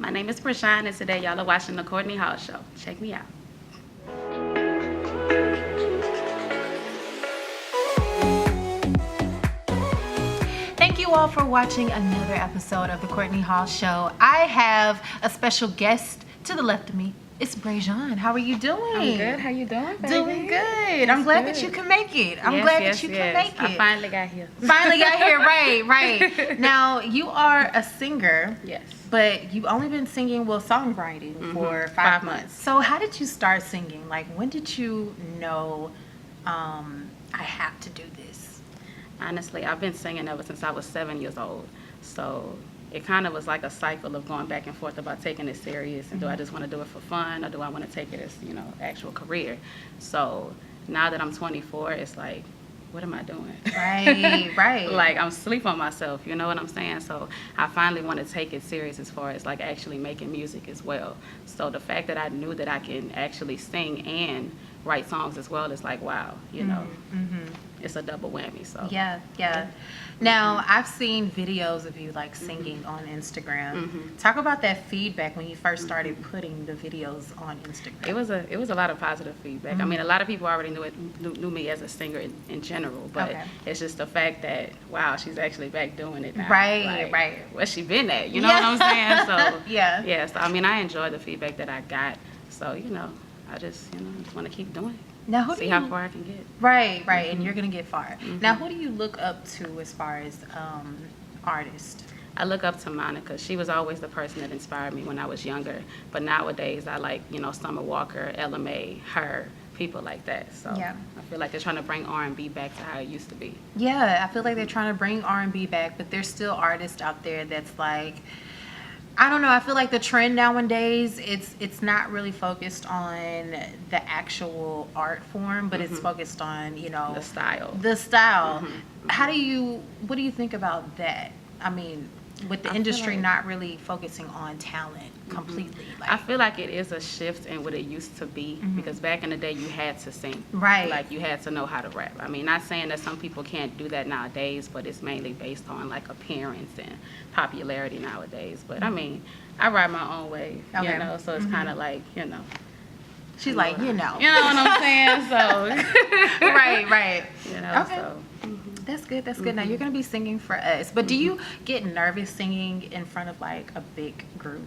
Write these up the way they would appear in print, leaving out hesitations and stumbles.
My name is Brijean, and today y'all are watching the Courtney Hall Show. Check me out. Thank you all for watching another episode of the Courtney Hall Show. I have a special guest to the left of me. It's Brijean. How are you doing? I'm good. How you doing, baby? Doing good. I'm glad that you can make it. I'm glad that you can make it. I finally got here. Finally got here, right. Now, you are a singer. Yes. But you've only been singing, songwriting for 5 months. So how did you start singing? Like, when did you know, I have to do this? Honestly, I've been singing ever since I was 7 years old. So it kind of was like a cycle of going back and forth about taking it serious. And do I just want to do it for fun, or do I want to take it as, actual career? So now that I'm 24, it's like, what am I doing? Right. Like, I'm asleep on myself, you know what I'm saying? So I finally want to take it serious as far as like actually making music as well. So the fact that I knew that I can actually sing and write songs as well is like, wow, it's a double whammy. So yeah. Now, I've seen videos of you like singing on Instagram. Talk about that feedback when you first started putting the videos on Instagram. It was a lot of positive feedback. I mean, a lot of people already knew me as a singer in general, but it's just the fact that, wow, she's actually back doing it now. Right. Where's she been at? You know what I'm saying? So yeah. So I mean, I enjoy the feedback that I got. So I just want to keep doing it. Now, see how far I can get. Right, and you're gonna get far. Now, who do you look up to as far as artists? I look up to Monica. She was always the person that inspired me when I was younger. But nowadays, I like Summer Walker, Ella Mai, her, people like that. So I feel like they're trying to bring R&B back to how it used to be. Yeah, I feel like they're trying to bring R&B back, but there's still artists out there that's like, I don't know. I feel like the trend nowadays, it's not really focused on the actual art form, but it's focused on, the style. What do you think about that? I mean, with the industry not really focusing on talent completely. I feel like it is a shift in what it used to be, because back in the day you had to sing. Right. Like you had to know how to rap. I mean, not saying that some people can't do that nowadays, but it's mainly based on like appearance and popularity nowadays. But I mean, I ride my own way, so it's kind of like, She's like, You know what I'm saying? So right. Okay. So. That's good. Now you're gonna be singing for us, but do you get nervous singing in front of like a big group?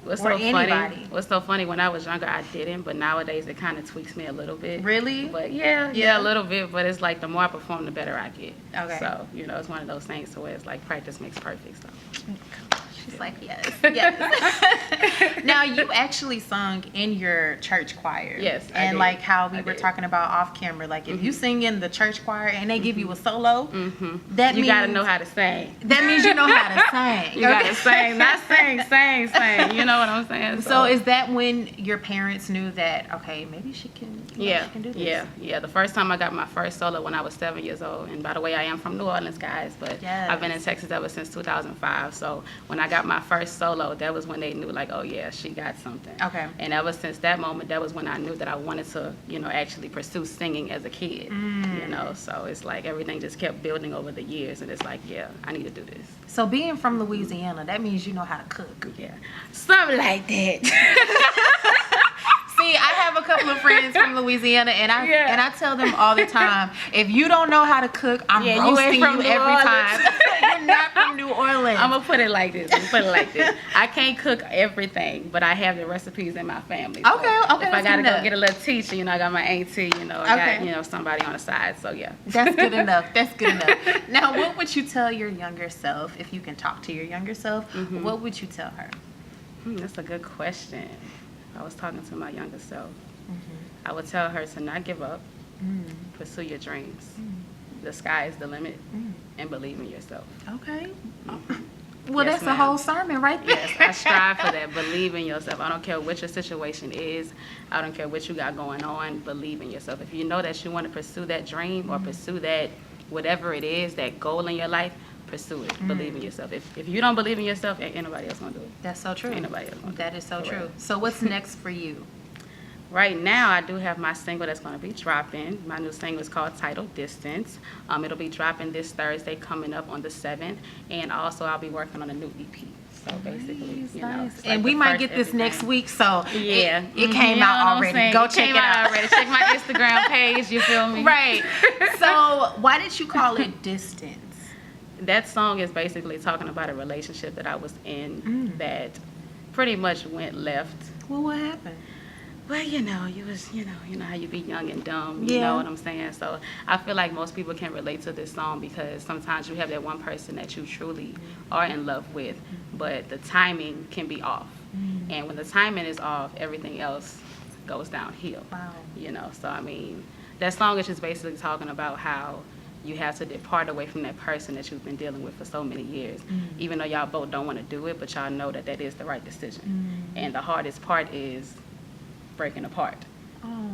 What's so funny? When I was younger, I didn't, but nowadays it kind of tweaks me a little bit. Really? But yeah, a little bit. But it's like the more I perform, the better I get. Okay. So it's one of those things where it's like practice makes perfect. So. She's like, yes. Now, you actually sung in your church choir. Yes, I and did. Like how we were talking about off camera, like if you sing in the church choir and they give you a solo, that means you gotta know how to sing. That means you know how to sing. You gotta sing, not sing. You know what I'm saying? So is that when your parents knew that, okay, maybe she can, she can do this? Yeah. The first time I got my first solo when I was 7 years old, and by the way, I am from New Orleans, guys, but I've been in Texas ever since 2005. So when I got my first solo, that was when they knew, like, oh yeah, she got something. Okay. And ever since that moment, that was when I knew that I wanted to, actually pursue singing as a kid. So it's like everything just kept building over the years, and it's like, yeah, I need to do this. So being from Louisiana, that means you know how to cook. Yeah, something like that. See, I have a couple of friends from Louisiana, and I tell them all the time, if you don't know how to cook, I'm roasting you every time. You're not from New Orleans. I'm gonna put it like this. I can't cook everything, but I have the recipes in my family. So okay. If I gotta go get a little teacher, I got my auntie, I got somebody on the side. So yeah. That's good enough. Now, what would you tell your younger self, if you can talk to your younger self? What would you tell her? That's a good question. I was talking to my younger self. I would tell her to not give up, pursue your dreams. The sky is the limit, and believe in yourself. Okay. Well, yes, that's a whole sermon right there. Yes, I strive for that. Believe in yourself. I don't care what your situation is. I don't care what you got going on. Believe in yourself. If you know that you want to pursue that dream or pursue that, whatever it is, that goal in your life, pursue it. Believe in yourself. If you don't believe in yourself, ain't nobody else gonna do it. That's so true. Ain't nobody else gonna do it. That is so true. So what's next for you? Right now, I do have my single that's going to be dropping. My new single is called Title Distance. It'll be dropping this Thursday coming up on the 7th. And also, I'll be working on a new EP. So basically, Nice, you know, nice. it's like And the we might first get this next everything. week, so Yeah, it came you know out what I'm already. saying? Go It check came it out out. already. Check my Instagram page. You feel me? Right. So why did you call it Distance? That song is basically talking about a relationship that I was in that pretty much went left. Well, what happened? Well, you know, you know how you be young and dumb, you Yeah. know what I'm saying? So I feel like most people can relate to this song because sometimes you have that one person that you truly are in love with, but the timing can be off. And when the timing is off, everything else goes downhill. Wow. You know, so I mean, that song is just basically talking about how you have to depart away from that person that you've been dealing with for so many years. Even though y'all both don't want to do it, but y'all know that that is the right decision. And the hardest part is breaking apart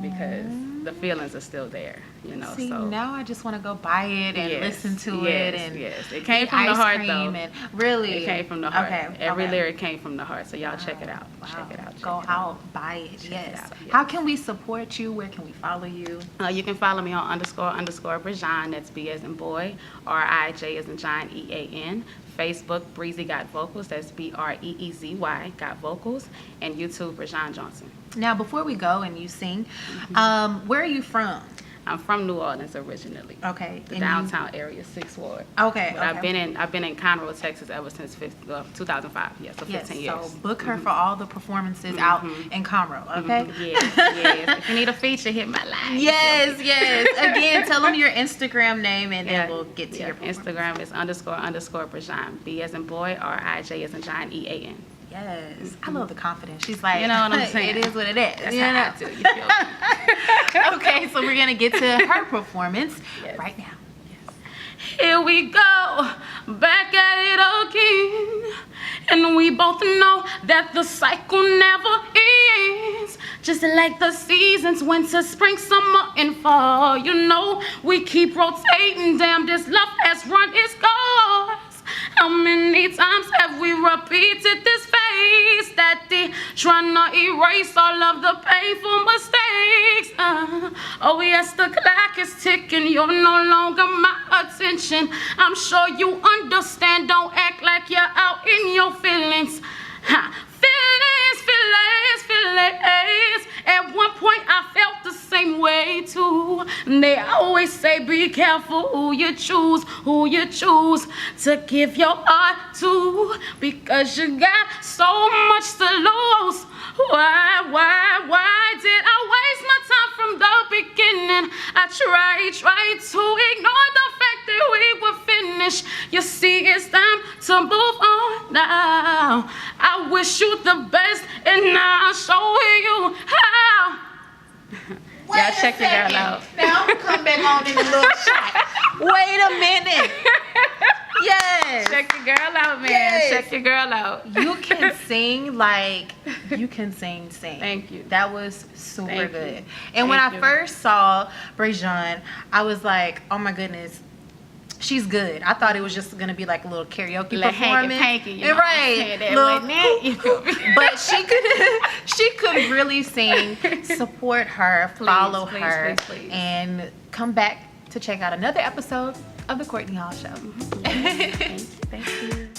because the feelings are still there, you know. See, so now I just want to go buy it and Yes, listen to yes, it. And yes. It came eat from the ice heart, cream though. And really? It came from the heart. Okay. Every okay. lyric came from the heart. So y'all check it out. Wow. Check it out. Check Go it out. out, buy it. Check Yes. it out, yes. How can we support you? Where can we follow you? You can follow me on _ Brijean, that's B as in boy, R-I-J as in John, E-A-N. Facebook, Breezy Got Vocals, that's B-R-E-E-Z-Y, Got Vocals. And YouTube, Brijean Johnson. Now, before we go and you sing, where are you from? I'm from New Orleans originally. Okay. The and downtown area, 6th Ward. Okay. But okay. I've been in Conroe, Texas ever since 2005. Yeah, so 15 Yes, years. so book her for all the performances out in Conroe, okay? Yes, yes. If you need a feature, hit my line. Yes, yes. Again, tell them your Instagram name and then Yeah, we'll get to your performance. Instagram is _ Brijean. B as in boy, R-I-J as in John, E-A-N. Yes. I love the confidence. She's like, You know what I'm saying? It is what it is. That's you how know? I do. You feel me? Okay, so we're going to get to her performance Yes. right now. Here we go, back at it again. And we both know that the cycle never ends. Just like the seasons, winter, spring, summer, and fall. You know, we keep rotating. Damn, this love has run its course. How many times have we repeated this phase that they trying to erase all of the painful mistakes? Oh yes, the clock is ticking. You're no longer my attention. I'm sure you understand. Don't act like you're out in your feelings. Feelings, feelings, feelings. At one point I felt the same way too. They always say be careful who you choose to give your heart to, because you got so much to lose. Why did I waste my time from the beginning? I tried to ignore the fact that we were finished. You see, it's time to move on now. I wish you the best, and now I'll show you how. Y'all check your girl out. Now I'm gonna come back on in a little shot. Wait a minute. Yes. Check your girl out, man. Yes. Check your girl out. You can sing like you can sing. Thank you. That was super Thank good. you. And when Thank I you. first saw Brijean, I was like, oh my goodness. She's good. I thought it was just gonna be like a little karaoke Like performance, hanky-panky, you know what I'm saying? That wasn't it, you feel me? but she could really sing. Support her, follow please, her, please. and come back to check out another episode of the Courtney Hall Show. Thank you. Thank you.